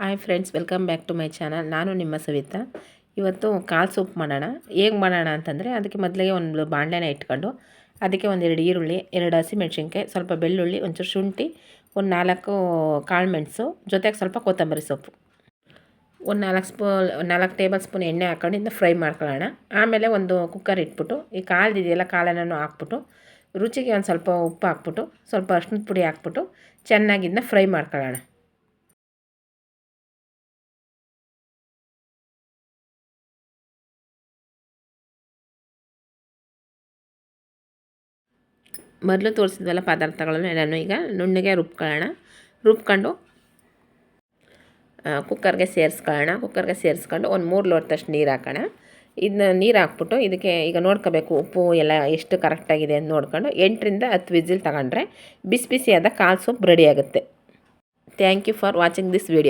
Hi friends, welcome back to my channel. ನಾನು ನಿಮ್ಮ ಸವಿತಾ. ಇವತ್ತು ಕಾಳು ಸೂಪ್ ಮಾಡೋಣ. ಹೇಗೆ ಮಾಡೋಣ ಅಂತಂದರೆ, ಅದಕ್ಕೆ ಮೊದಲಿಗೆ ಒಂದು ಬಾಣಲೆನ ಇಟ್ಕೊಂಡು ಅದಕ್ಕೆ ಒಂದೆರಡು ಈರುಳ್ಳಿ, 2 ಹಸಿಮೆಣ್ಸಿನ್ಕಾಯಿ, ಸ್ವಲ್ಪ ಬೆಳ್ಳುಳ್ಳಿ, ಒಂಚೂರು ಶುಂಠಿ, ಒಂದು 4 ಕಾಳು ಮೆಣಸು, ಜೊತೆಗೆ ಸ್ವಲ್ಪ ಕೊತ್ತಂಬರಿ ಸೊಪ್ಪು, ಒಂದು 4 ಟೇಬಲ್ ಸ್ಪೂನ್ ಎಣ್ಣೆ ಹಾಕೊಂಡು ಇದನ್ನ ಫ್ರೈ ಮಾಡ್ಕೊಳ್ಳೋಣ. ಆಮೇಲೆ ಒಂದು ಕುಕ್ಕರ್ ಇಟ್ಬಿಟ್ಟು ಈ ಕಾಳ್ದಿದೆಯಲ್ಲ, ಕಾಳನ್ನು ಹಾಕ್ಬಿಟ್ಟು ರುಚಿಗೆ ಒಂದು ಸ್ವಲ್ಪ ಉಪ್ಪು ಹಾಕ್ಬಿಟ್ಟು ಸ್ವಲ್ಪ ಅರ್ಶಿಣದ ಪುಡಿ ಹಾಕ್ಬಿಟ್ಟು ಚೆನ್ನಾಗಿ ಇದನ್ನ ಫ್ರೈ ಮಾಡ್ಕೊಳ್ಳೋಣ. ಮೊದಲು ತೋರಿಸಿದ್ವಲ್ಲ ಪದಾರ್ಥಗಳನ್ನು ಎಲ್ಲನೂ ಈಗ ನುಣ್ಣಗೆ ರುಬ್ಕೊಂಡು ಕುಕ್ಕರ್ಗೆ ಸೇರಿಸ್ಕೊಂಡು ಒಂದು 3 ಲೋಟದಷ್ಟು ನೀರು ಹಾಕೋಣ. ಇದನ್ನ ನೀರು ಹಾಕ್ಬಿಟ್ಟು ಇದಕ್ಕೆ ಈಗ ನೋಡ್ಕೋಬೇಕು ಉಪ್ಪು ಎಲ್ಲ ಎಷ್ಟು ಕರೆಕ್ಟಾಗಿದೆ ಅಂತ ನೋಡ್ಕೊಂಡು 8ರಿಂದ 10 ವಿಸಿಲ್ ತಗೊಂಡ್ರೆ ಬಿಸಿ ಬಿಸಿಯಾದ ಕಾಳು ಸೂಪ್ ರೆಡಿ ಆಗುತ್ತೆ. Thank you for watching this video.